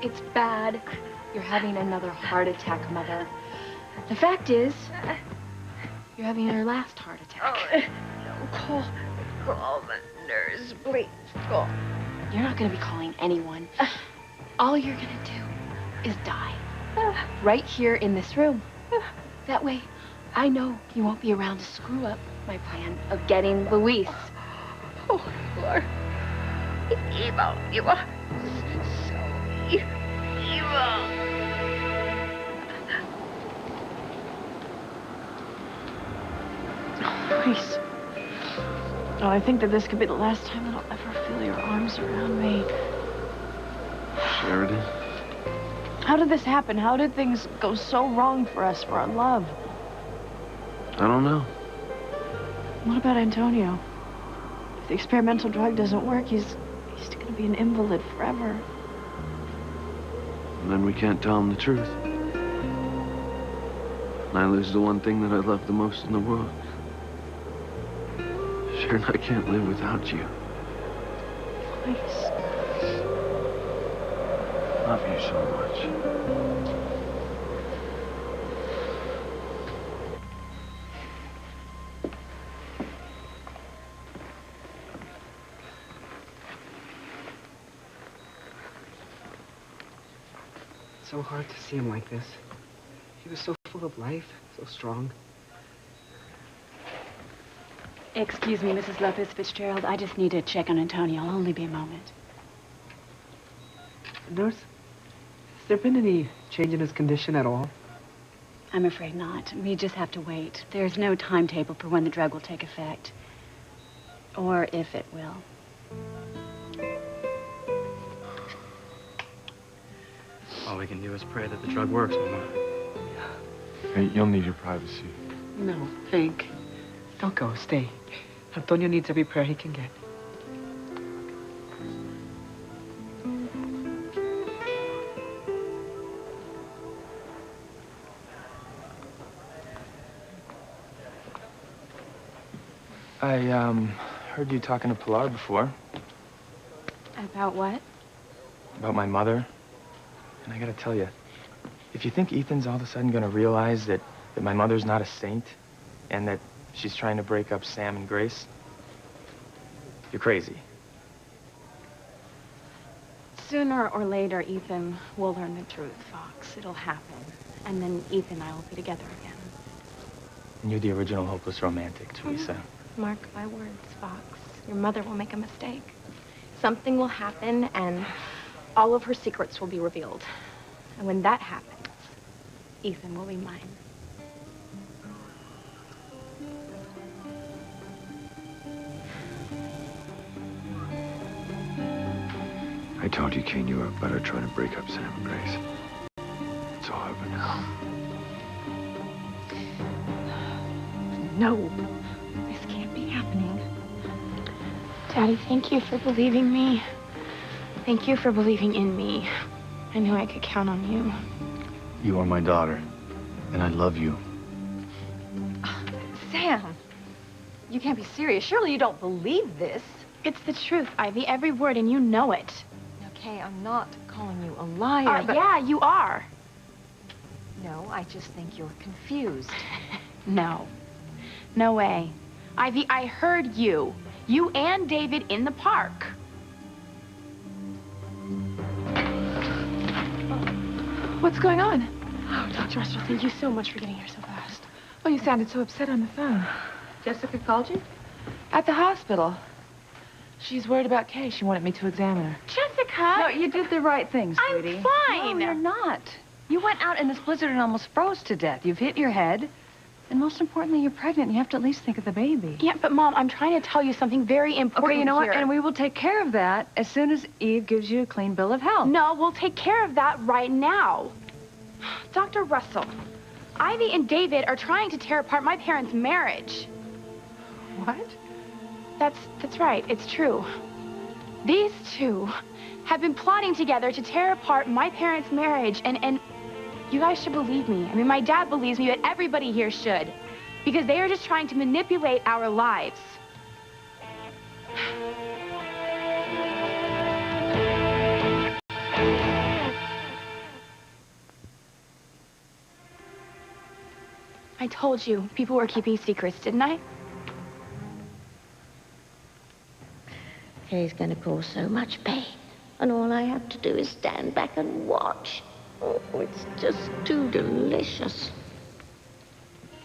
It's bad. You're having another heart attack, Mother. The fact is, you're having your last heart attack. Oh, call the nurse, please. Call. You're not gonna be calling anyone. All you're gonna do is die. Right here in this room. That way, I know you won't be around to screw up my plan of getting Luis. Oh, Lord. Evil. You are so evil. Luis. Oh, I think that this could be the last time that I'll ever feel your arms around me. Sheridan? How did this happen? How did things go so wrong for us, for our love? I don't know. What about Antonio? If the experimental drug doesn't work, he's gonna be an invalid forever. And then we can't tell him the truth. And I lose the one thing that I love the most in the world. Sharon, I can't live without you. Please. I love you so much. So hard to see him like this. He was so full of life, so strong. Excuse me, Mrs. Lopez Fitzgerald. I just need to check on Antonio. I'll only be a moment. Nurse, has there been any change in his condition at all? I'm afraid not. We just have to wait. There's no timetable for when the drug will take effect. Or if it will. All we can do is pray that the drug works, Mama. Hey, you'll need your privacy. No, Hank. Don't go, stay. Antonio needs every prayer he can get. I, heard you talking to Pilar before. About what? About my mother. And I gotta tell you, if you think Ethan's all of a sudden gonna realize that my mother's not a saint and that she's trying to break up Sam and Grace, you're crazy. Sooner or later, Ethan will learn the truth, Fox. It'll happen. And then Ethan and I will be together again. And you're the original hopeless romantic, Teresa. Mark my words, Fox. Your mother will make a mistake. Something will happen, and all of her secrets will be revealed. And when that happens, Ethan will be mine. I told you, Kane, you were better trying to break up Sam and Grace. It's all over now. No. This can't be happening. Daddy, thank you for believing me. Thank you for believing in me. I knew I could count on you. You are my daughter, and I love you. Sam, you can't be serious. Surely you don't believe this. It's the truth, Ivy. Every word, and you know it. Okay, I'm not calling you a liar, but... Yeah, you are. No, I just think you're confused. No. No way. Ivy, I heard you. You and David in the park. What's going on? Oh, Dr. Russell, thank you so much for getting here so fast. Oh, you sounded so upset on the phone. Jessica called you? At the hospital. She's worried about Kay. She wanted me to examine her. Jessica! No, you did the right thing, sweetie. I'm fine. No, you're not. You went out in this blizzard and almost froze to death. You've hit your head. And most importantly, you're pregnant. And you have to at least think of the baby. Yeah, but Mom, I'm trying to tell you something very important Okay, you know here. what? And we will take care of that as soon as Eve gives you a clean bill of health. No, we'll take care of that right now. Dr. Russell, Ivy and David are trying to tear apart my parents' marriage. What? That's right. It's true. These two have been plotting together to tear apart my parents' marriage, and you guys should believe me. I mean, my dad believes me, but everybody here should. Because they are just trying to manipulate our lives. I told you people were keeping secrets, didn't I? Kay's gonna cause so much pain, and all I have to do is stand back and watch. Oh, it's just too delicious.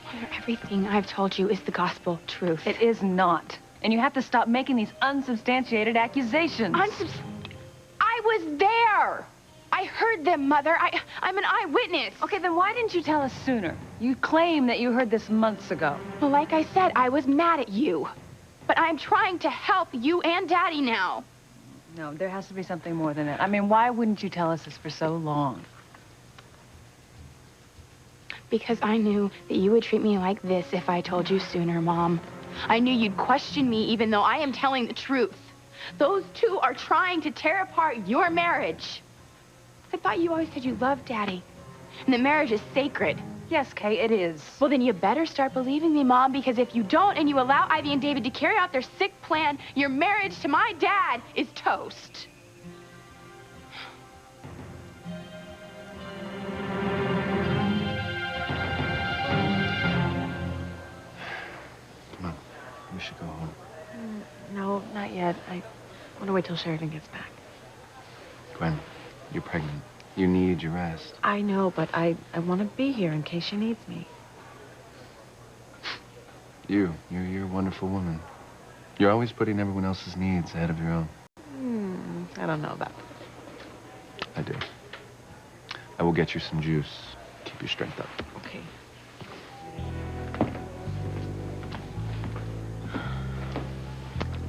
Mother, everything I've told you is the gospel truth. It is not. And you have to stop making these unsubstantiated accusations. I was there! I heard them, Mother. I'm an eyewitness. Okay, then why didn't you tell us sooner? You claim that you heard this months ago. Well, like I said, I was mad at you. But I'm trying to help you and Daddy now. No, there has to be something more than that. I mean, why wouldn't you tell us this for so long? Because I knew that you would treat me like this if I told you sooner, Mom. I knew you'd question me even though I am telling the truth. Those two are trying to tear apart your marriage. I thought you always said you loved Daddy, and that marriage is sacred. Yes, Kay, it is. Well, then you better start believing me, Mom, because if you don't and you allow Ivy and David to carry out their sick plan, your marriage to my dad is toast. Come on, we should go home. No, not yet. I want to wait till Sheridan gets back. Gwen, you're pregnant. You need your rest. I know, but I want to be here in case she needs me. You're a wonderful woman. You're always putting everyone else's needs ahead of your own. I don't know about that. I do. I will get you some juice. Keep your strength up. Okay.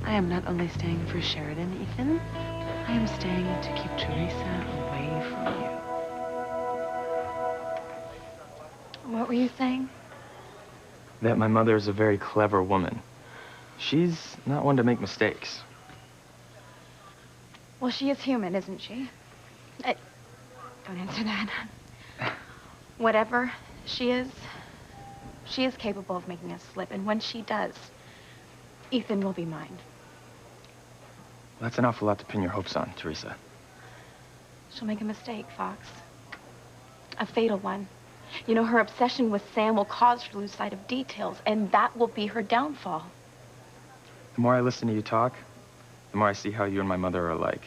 I am not only staying for Sheridan, Ethan. I am staying to keep Teresa away from you. What were you saying? That my mother is a very clever woman. She's not one to make mistakes. Well, she is human, isn't she? Don't answer that. Whatever she is capable of making a slip, and when she does, Ethan will be mine. That's an awful lot to pin your hopes on, Teresa. She'll make a mistake, Fox. A fatal one. You know, her obsession with Sam will cause her to lose sight of details, and that will be her downfall. The more I listen to you talk, the more I see how you and my mother are alike.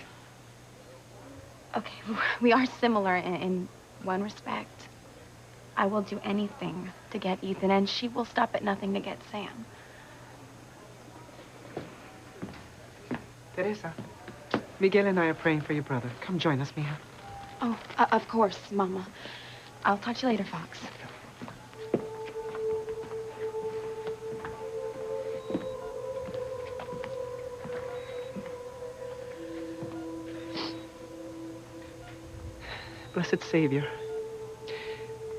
Okay, we are similar in one respect. I will do anything to get Ethan, and she will stop at nothing to get Sam. Teresa, Miguel and I are praying for your brother. Come join us, mija. Oh, of course, Mama. I'll talk to you later, Fox. Blessed Savior,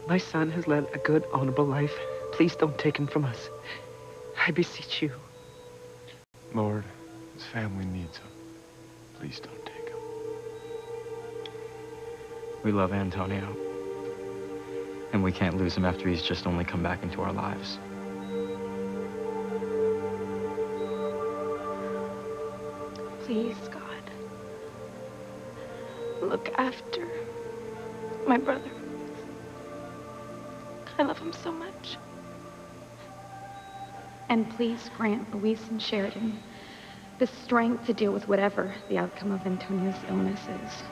my son has led a good, honorable life. Please don't take him from us. I beseech you. Lord, his family needs him. Please don't take him. We love Antonio. And we can't lose him after he's just only come back into our lives. Please, God. Look after my brother. I love him so much. And please grant Luis and Sheridan the strength to deal with whatever the outcome of Antonio's illness is.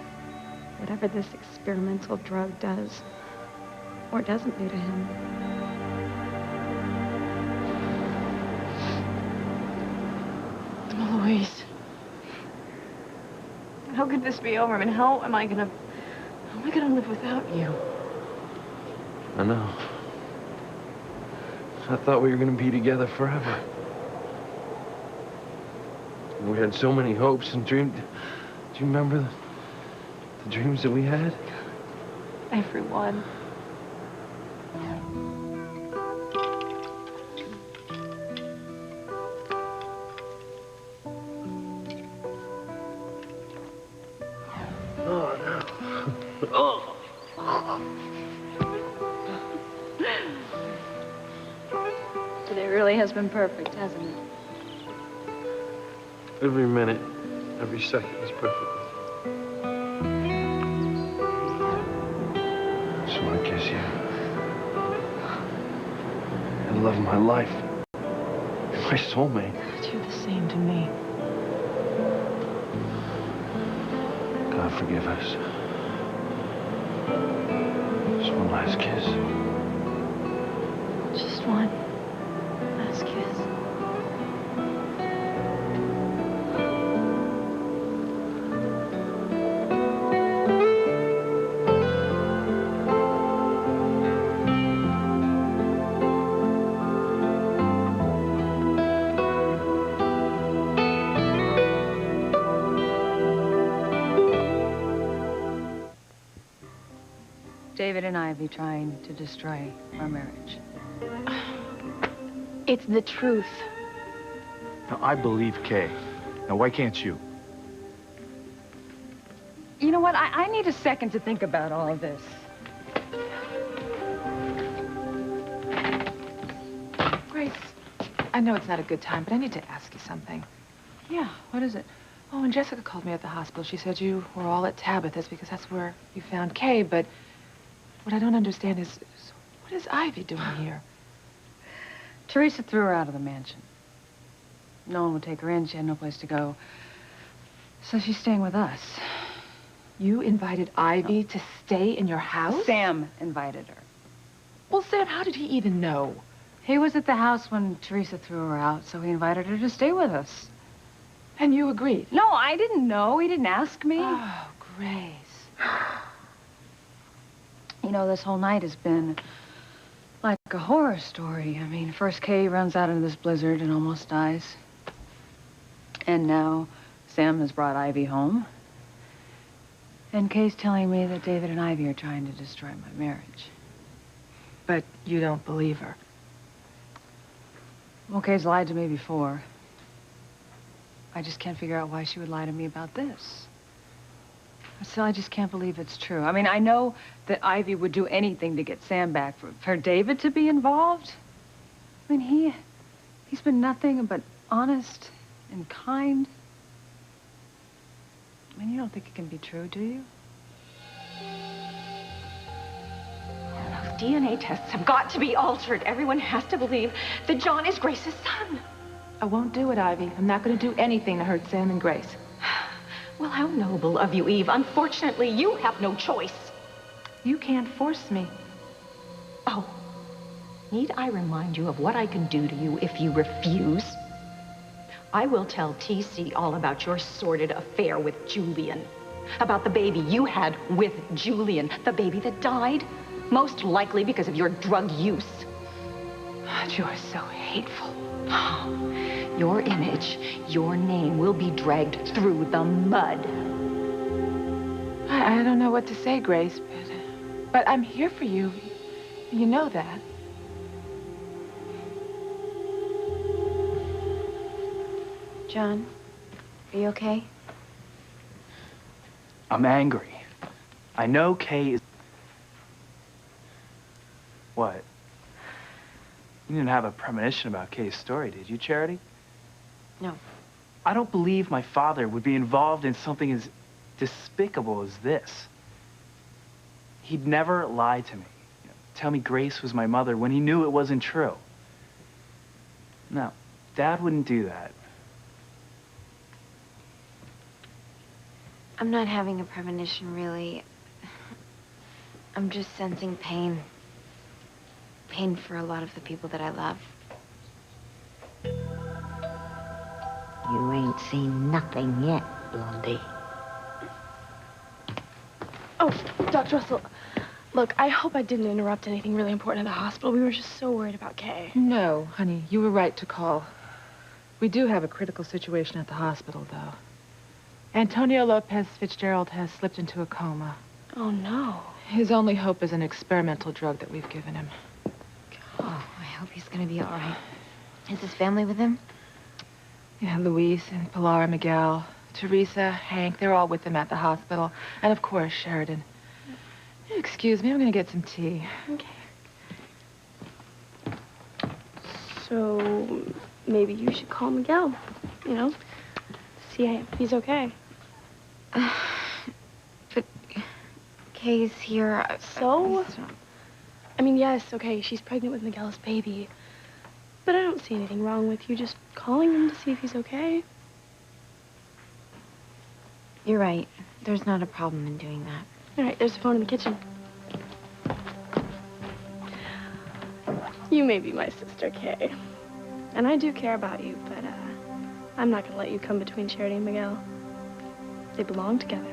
Whatever this experimental drug does or doesn't do to him. Luis. How could this be over? I mean, how am I gonna live without you? I know. I thought we were gonna be together forever. We had so many hopes and dreams. Do you remember the dreams that we had? Every one. Oh, no. Oh. But it really has been perfect, hasn't it? Every minute, every second is perfect. I just want to kiss you. love of my life. You're my soulmate. You're the same to me. God forgive us. Just one last kiss. Just one last kiss. David and Ivy trying to destroy our marriage. It's the truth. Now, I believe Kay. Now, why can't you? You know what? I need a second to think about all of this. Grace, I know it's not a good time, but I need to ask you something. Yeah, what is it? Oh, when Jessica called me at the hospital, she said you were all at Tabitha's because that's where you found Kay, but what I don't understand is what is Ivy doing here? Teresa threw her out of the mansion. No one would take her in. She had no place to go. So she's staying with us. You invited Ivy to stay in your house? Sam invited her. Well, Sam, how did he even know? He was at the house when Teresa threw her out, so he invited her to stay with us. And you agreed? No, I didn't know. He didn't ask me. Oh, Grace. You know, this whole night has been like a horror story. I mean, first Kay runs out into this blizzard and almost dies. And now Sam has brought Ivy home. And Kay's telling me that David and Ivy are trying to destroy my marriage. But you don't believe her? Well, Kay's lied to me before. I just can't figure out why she would lie to me about this. But still, I just can't believe it's true. I mean, I know that Ivy would do anything to get Sam back. For David to be involved? I mean, he's been nothing but honest and kind. I mean, you don't think it can be true, do you? DNA tests have got to be altered. Everyone has to believe that John is Grace's son. I won't do it, Ivy. I'm not going to do anything to hurt Sam and Grace. Well, how noble of you, Eve. Unfortunately, you have no choice. You can't force me. Oh, need I remind you of what I can do to you if you refuse? I will tell TC all about your sordid affair with Julian. About the baby you had with Julian. The baby that died, most likely because of your drug use. You are so hateful. Your image, your name will be dragged through the mud. I don't know what to say, Grace, but I'm here for you. You know that. John, are you okay? I'm angry. I know Kay is... What? You didn't have a premonition about Kay's story, did you, Charity? No. I don't believe my father would be involved in something as despicable as this. He'd never lie to me. You know, tell me Grace was my mother when he knew it wasn't true. No, Dad wouldn't do that. I'm not having a premonition, really. I'm just sensing pain. Pain for a lot of the people that I love. You ain't seen nothing yet, Blondie. Oh, Dr. Russell, look, I hope I didn't interrupt anything really important at the hospital. We were just so worried about Kay. No, honey, you were right to call. We do have a critical situation at the hospital, though. Antonio Lopez Fitzgerald has slipped into a coma. Oh, no. His only hope is an experimental drug that we've given him. Oh, I hope he's gonna be all right. Is his family with him? Yeah, Luis and Pilar, Miguel, Teresa, Hank, they're all with him at the hospital. And, of course, Sheridan. Excuse me, I'm gonna get some tea. Okay. So, maybe you should call Miguel, you know? See if he's okay. But Kay's here. So? I mean, yes, okay, she's pregnant with Miguel's baby. But I don't see anything wrong with you just calling him to see if he's okay. You're right. There's not a problem in doing that. All right, there's a phone in the kitchen. You may be my sister, Kay. And I do care about you, but I'm not gonna let you come between Charity and Miguel. They belong together.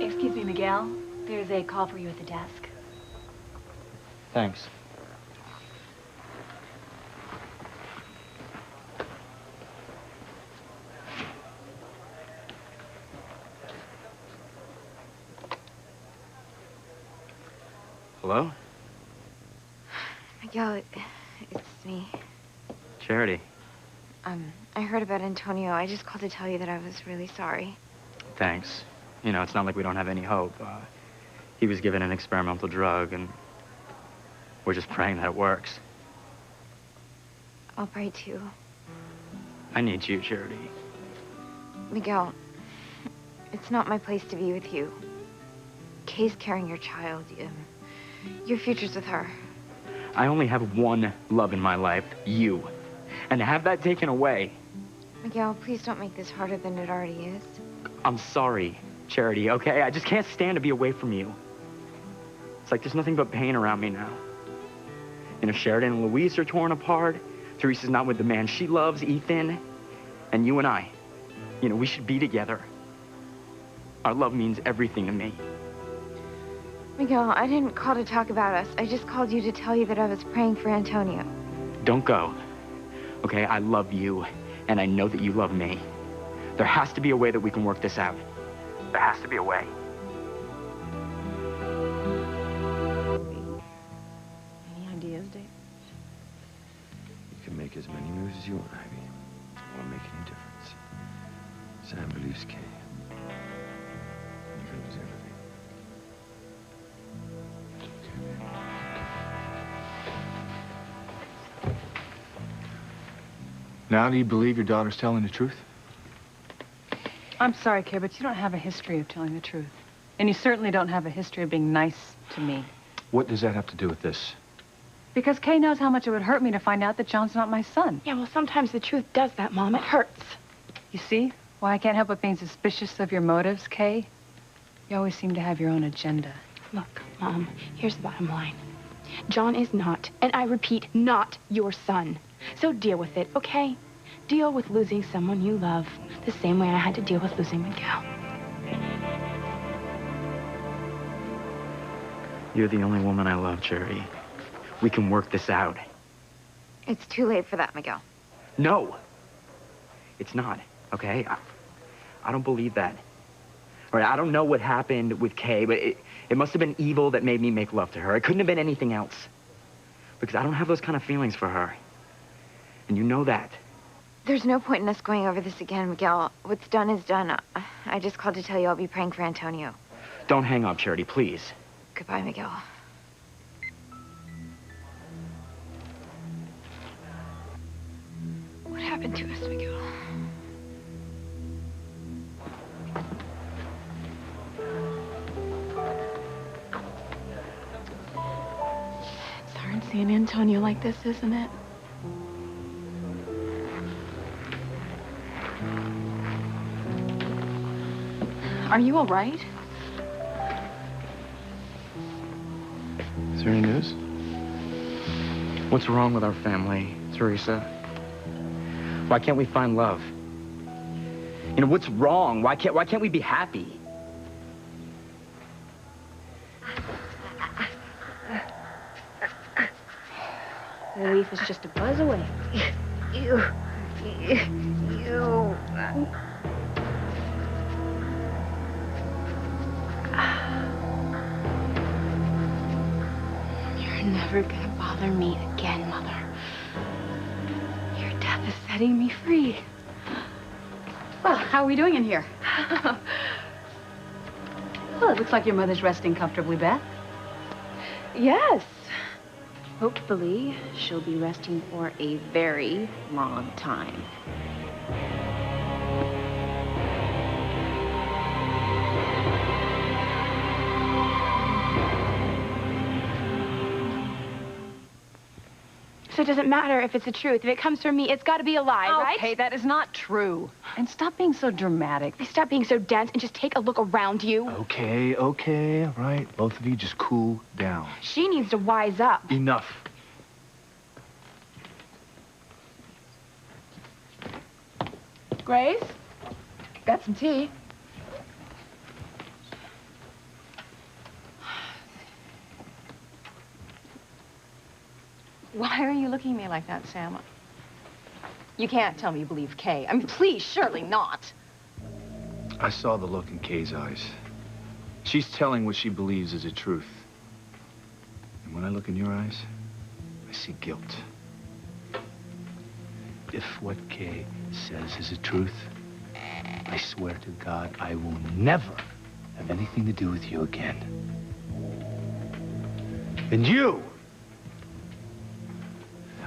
Excuse me, Miguel. There's a call for you at the desk. Thanks. Hello? Miguel, it's me. Charity. I heard about Antonio. I just called to tell you that I was really sorry. Thanks. You know, it's not like we don't have any hope. He was given an experimental drug, and we're just praying that it works. I'll pray too. I need you, Charity. Miguel, it's not my place to be with you. Kay's carrying your child. Your future's with her. I only have one love in my life, you. And to have that taken away... Miguel, please don't make this harder than it already is. I'm sorry, Charity, okay? I just can't stand to be away from you. It's like there's nothing but pain around me now. You know, Sheridan and Louise are torn apart. Teresa's not with the man she loves, Ethan. And you and I, you know, we should be together. Our love means everything to me. Miguel, I didn't call to talk about us. I just called you to tell you that I was praying for Antonio. Don't go, okay? I love you, and I know that you love me. There has to be a way that we can work this out. There has to be a way. Any ideas, Dave? You can make as many moves as you want, Ivy. It won't make any difference. Sam believes Kay. You can lose everything. Now, do you believe your daughter's telling the truth? I'm sorry, Kay, but you don't have a history of telling the truth. And you certainly don't have a history of being nice to me. What does that have to do with this? Because Kay knows how much it would hurt me to find out that John's not my son. Yeah, well, sometimes the truth does that, Mom. It hurts. You see why I can't help but being suspicious of your motives, Kay? You always seem to have your own agenda. Look, Mom, here's the bottom line. John is not, and I repeat, not your son. So deal with it, okay? Deal with losing someone you love the same way I had to deal with losing Miguel. You're the only woman I love, Charity. We can work this out. It's too late for that, Miguel. No, it's not, okay? I don't believe that. All right, I don't know what happened with Kay, but it must have been evil that made me make love to her. It couldn't have been anything else. Because I don't have those kind of feelings for her. And you know that. There's no point in us going over this again, Miguel. What's done is done. I just called to tell you I'll be praying for Antonio. Don't hang up, Charity, please. Goodbye, Miguel. What happened to us, Miguel? It's hard seeing Antonio like this, isn't it? Are you all right? Is there any news? What's wrong with our family, Teresa? Why can't we find love? You know, what's wrong? Why can't we be happy? Relief is just a buzz away. You. You're never gonna bother me again, Mother. Your death is setting me free. Well, how are we doing in here? Well, it looks like your mother's resting comfortably, Beth. Yes. Hopefully, she'll be resting for a very long time. So it doesn't matter if it's the truth. If it comes from me, it's got to be a lie, right? Okay, that is not true. And stop being so dramatic. Stop being so dense and just take a look around you. Okay, okay, all right. Both of you just cool down. She needs to wise up. Enough. Grace, got some tea. Why are you looking at me like that, Sam? You can't tell me you believe Kay. I mean, please, surely not. I saw the look in Kay's eyes. She's telling what she believes is the truth. And when I look in your eyes, I see guilt. If what Kay says is the truth, I swear to God, I will never have anything to do with you again. And you!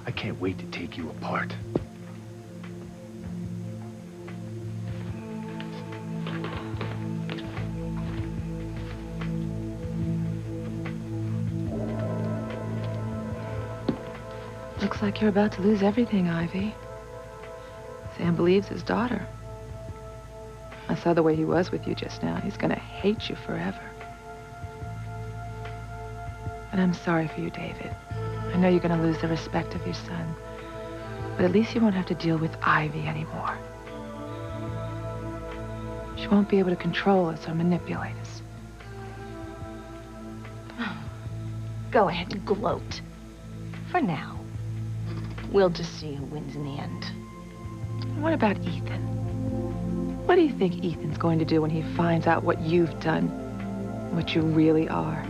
I can't wait to take you apart. Looks like you're about to lose everything, Ivy. Sam believes his daughter. I saw the way he was with you just now. He's gonna hate you forever. And I'm sorry for you, David. I know you're gonna lose the respect of your son. But at least you won't have to deal with Ivy anymore. She won't be able to control us or manipulate us. Go ahead and gloat. For now. We'll just see who wins in the end. What about Ethan? What do you think Ethan's going to do when he finds out what you've done, what you really are?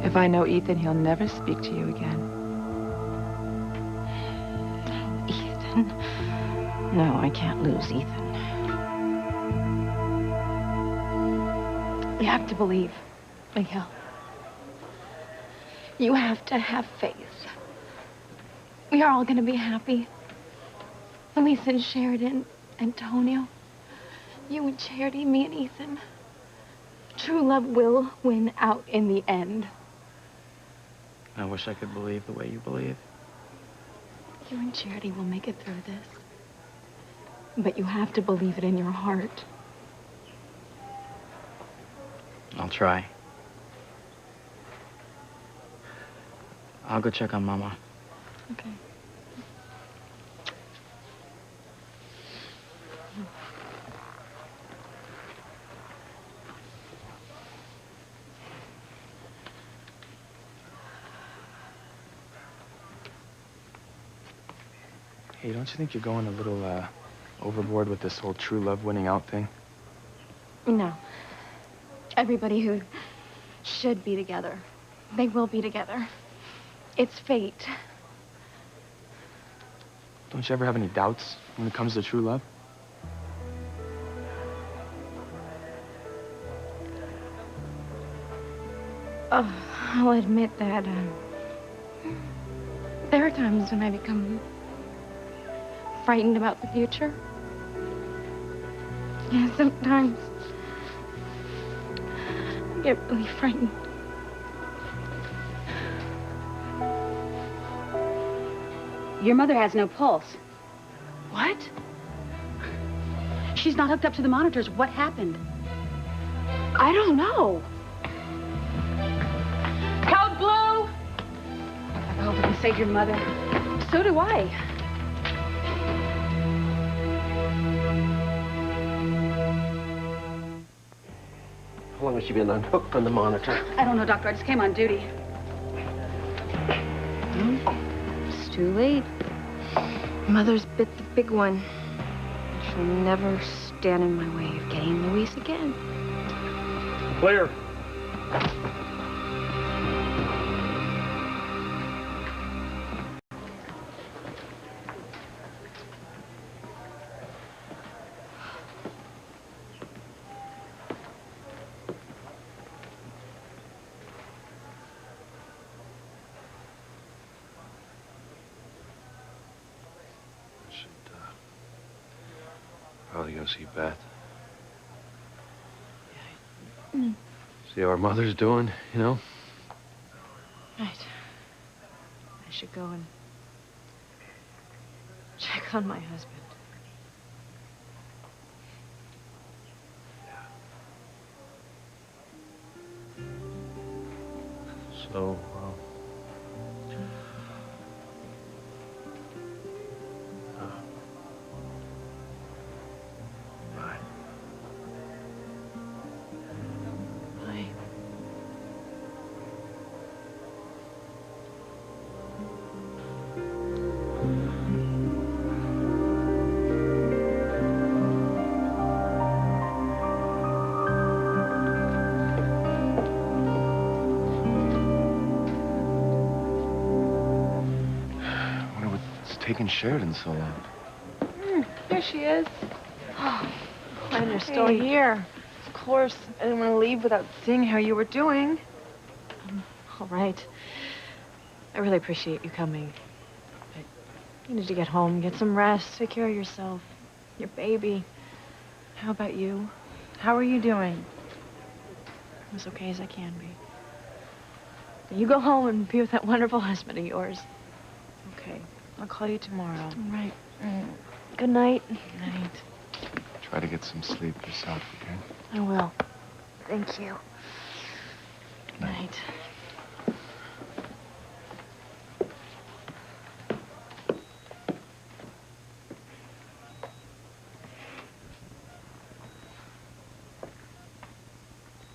If I know Ethan, he'll never speak to you again. Ethan? No, I can't lose Ethan. You have to believe, Miguel. You have to have faith. We are all going to be happy. Luis and Sheridan, Antonio, you and Charity, me and Ethan. True love will win out in the end. I wish I could believe the way you believe. You and Charity will make it through this. But you have to believe it in your heart. I'll try. I'll go check on Mama. Okay. Hey, don't you think you're going a little, overboard with this whole true love winning out thing? No. Everybody who should be together, they will be together. It's fate. Don't you ever have any doubts when it comes to true love? Oh, I'll admit that there are times when I become frightened about the future. Yeah, sometimes I get really frightened. Your mother has no pulse. What? She's not hooked up to the monitors. What happened? I don't know. Code Blue! I hope I can save your mother. So do I. How long has she been unhooked from the monitor? I don't know, Doctor. I just came on duty. It's too late. Mother's bit the big one. She'll never stand in my way of getting Luis again. Clear. Probably go see Beth. Mm. See how our mother's doing, you know? Right. should go and check on my husband. So, bye. Bye. Taking Sheridan so long. Here she is. Oh, glad you're still here. Of course, I didn't want to leave without seeing how you were doing. All right. I really appreciate you coming. But you need to get home, get some rest, take care of yourself, your baby. How about you? How are you doing? I'm as okay as I can be. You go home and be with that wonderful husband of yours. Okay. I'll call you tomorrow. All right. Good night. Good night. Try to get some sleep yourself, okay? I will. Thank you. Good night.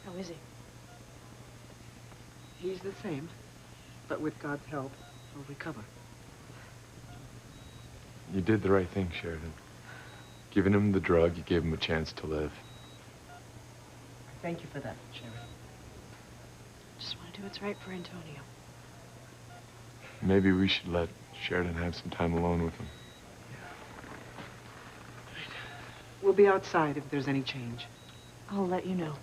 How is he? He's the same, but with God's help, he'll recover. You did the right thing, Sheridan. Giving him the drug, you gave him a chance to live. Thank you for that, Sheridan. Just want to do what's right for Antonio. Maybe we should let Sheridan have some time alone with him. We'll be outside if there's any change. I'll let you know.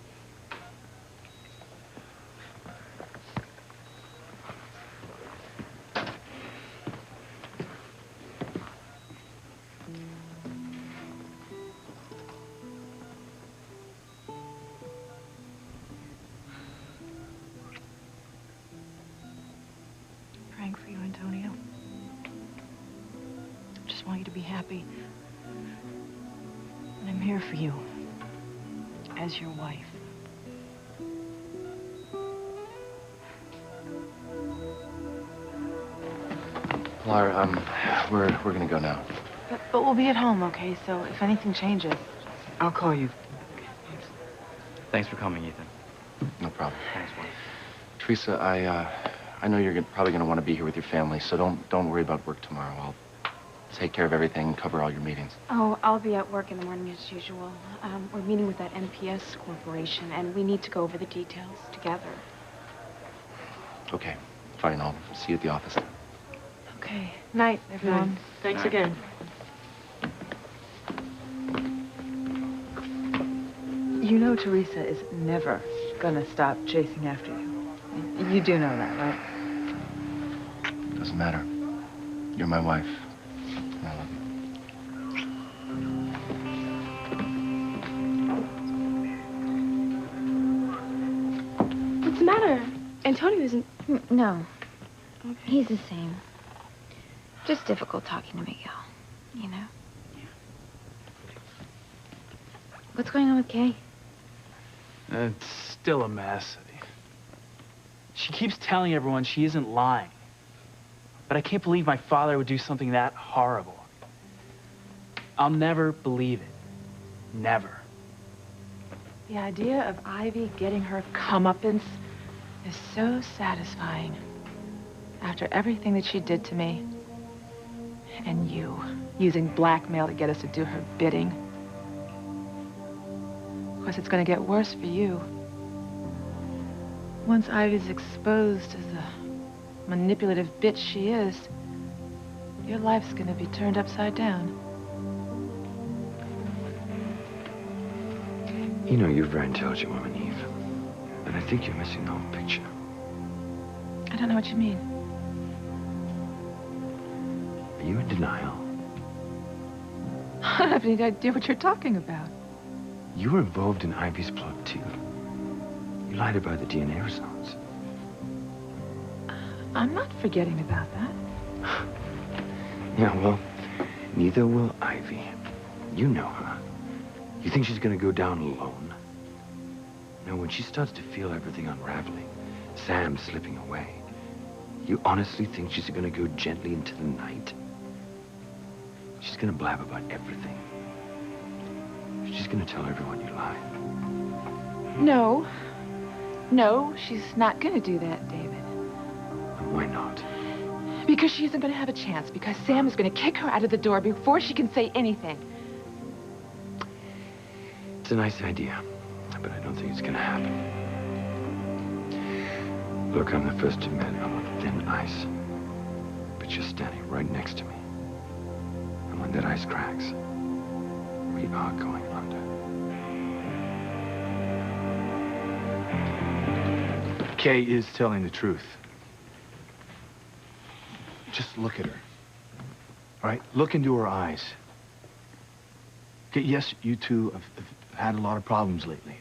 Praying for you, Antonio. Just want you to be happy. And I'm here for you. As your wife. Laura, we're gonna go now. But we'll be at home, okay? So if anything changes. I'll call you. Thanks for coming, Ethan. No problem. Thanks, Juan. Teresa, I know you're probably gonna want to be here with your family, so don't worry about work tomorrow. I'll take care of everything, cover all your meetings. Oh, I'll be at work in the morning as usual. We're meeting with that NPS corporation, and we need to go over the details together. Okay, fine. I'll see you at the office. Okay. Night, everyone. Thanks again. You know Teresa is never gonna stop chasing after you. You do know that, right? Doesn't matter. You're my wife. And I love you. What's the matter? Antonio isn't... No. Okay. He's the same. Just difficult talking to Miguel, you know? What's going on with Kay? It's still a mess. She keeps telling everyone she isn't lying. But I can't believe my father would do something that horrible. I'll never believe it. Never. The idea of Ivy getting her comeuppance is so satisfying. After everything that she did to me. And you, using blackmail to get us to do her bidding. Of course, it's going to get worse for you. Once Ivy's exposed as the manipulative bitch she is, your life's going to be turned upside down. You know, you're a very intelligent woman, Eve. And I think you're missing the whole picture. I don't know what you mean. Are you in denial? I don't have any idea what you're talking about. You were involved in Ivy's plot, too. You lied about the DNA results. I'm not forgetting about that. Yeah, well, neither will Ivy. You know her. You think she's gonna go down alone? No, when she starts to feel everything unraveling, Sam slipping away, you honestly think she's gonna go gently into the night? She's gonna blab about everything. She's gonna tell everyone you lied. No. No, she's not gonna do that, David. And why not? Because she isn't gonna have a chance, because Sam is gonna kick her out of the door before she can say anything. It's a nice idea, but I don't think it's gonna happen. Look, I'm the first to admit I'm on thin ice, but you're standing right next to me. And when that ice cracks, we are going under. Kay is telling the truth. Just look at her. All right? Look into her eyes. Okay, yes, you two have had a lot of problems lately.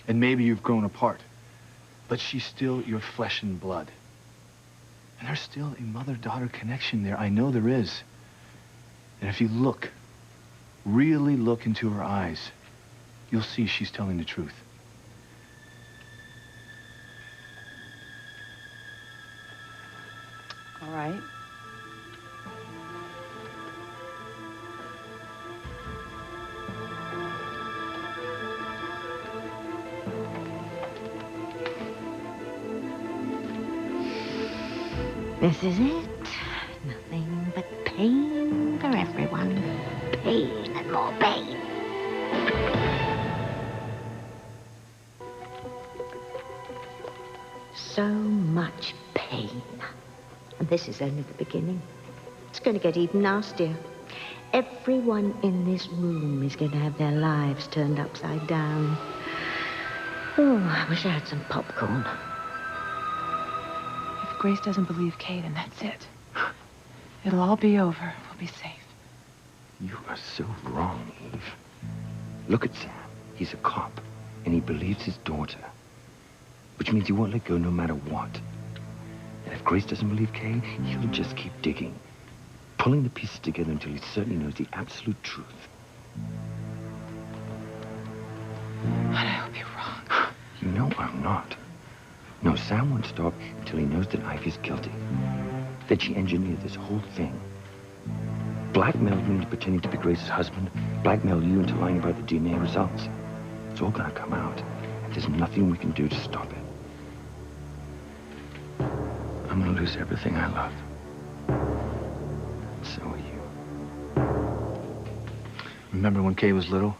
And maybe you've grown apart. But she's still your flesh and blood. And there's still a mother-daughter connection there. I know there is. And if you look, really look into her eyes, you'll see she's telling the truth. All right. This is it. Nothing but pain for everyone. Pain and more pain. So much pain. And this is only the beginning. It's going to get even nastier. Everyone in this room is going to have their lives turned upside down. Oh, I wish I had some popcorn. If Grace doesn't believe Kay, then that's it. It'll all be over. We'll be safe. You are so wrong, Eve. Look at Sam. He's a cop, and he believes his daughter. Which means he won't let go no matter what. And if Grace doesn't believe Kay, he'll just keep digging, pulling the pieces together until he certainly knows the absolute truth. But I hope you're wrong. You know I'm not. No, Sam won't stop until he knows that Ivy's guilty. That she engineered this whole thing. Blackmailed me into pretending to be Grace's husband. Blackmailed you into lying about the DNA results. It's all gonna come out. And there's nothing we can do to stop it. I'm gonna lose everything I love. So are you. Remember when Kay was little?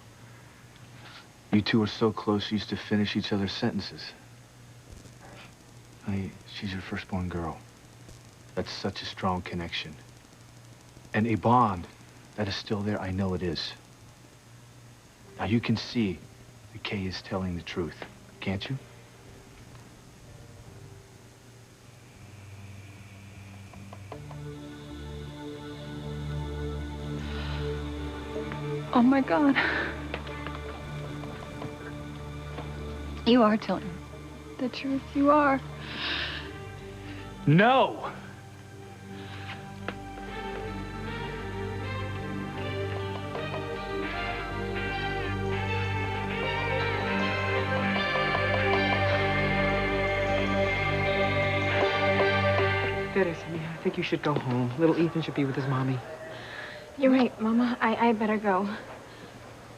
You two were so close you used to finish each other's sentences. Honey, she's your firstborn girl. That's such a strong connection. And a bond that is still there, I know it is. Now you can see that Kay is telling the truth, can't you? Oh, my God. You are telling the truth. You are. No! Teresita, I think you should go home. Little Ethan should be with his mommy. You're right, Mama. I better go.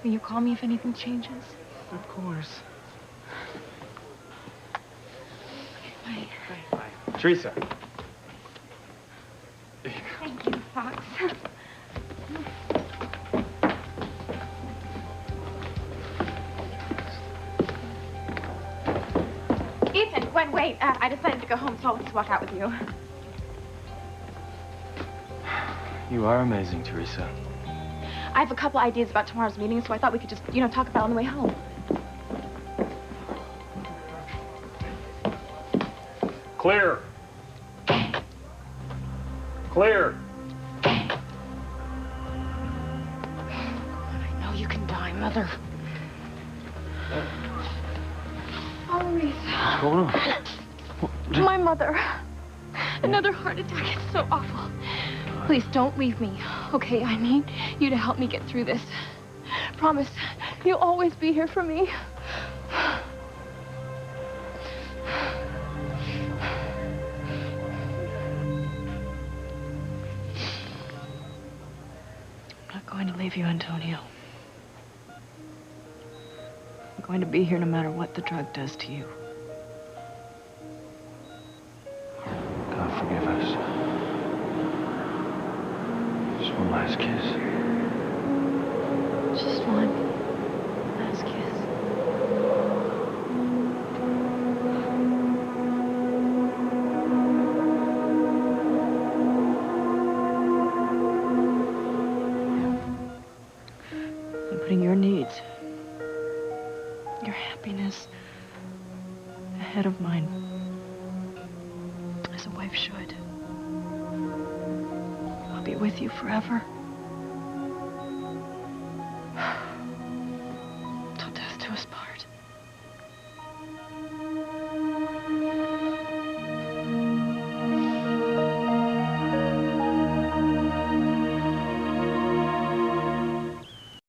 Will you call me if anything changes? Of course. Bye. Bye. Teresa. Thank you, Fox. Ethan, wait. I decided to go home, so I'll just walk out with you. You are amazing, Teresa. I have a couple ideas about tomorrow's meeting, so I thought we could just, talk about it on the way home. Clear. Clear. I know you can die, Mother. Oh, Lisa. What's going on? My mother. Another heart attack. It's so awful. Please don't leave me, okay? I need you to help me get through this. Promise, you'll always be here for me. I'm not going to leave you, Antonio. I'm going to be here no matter what the drug does to you. God forgive us. Just one last kiss. Just one last kiss. I'm putting your needs, your happiness, ahead of mine, as a wife should. I'll be with you forever.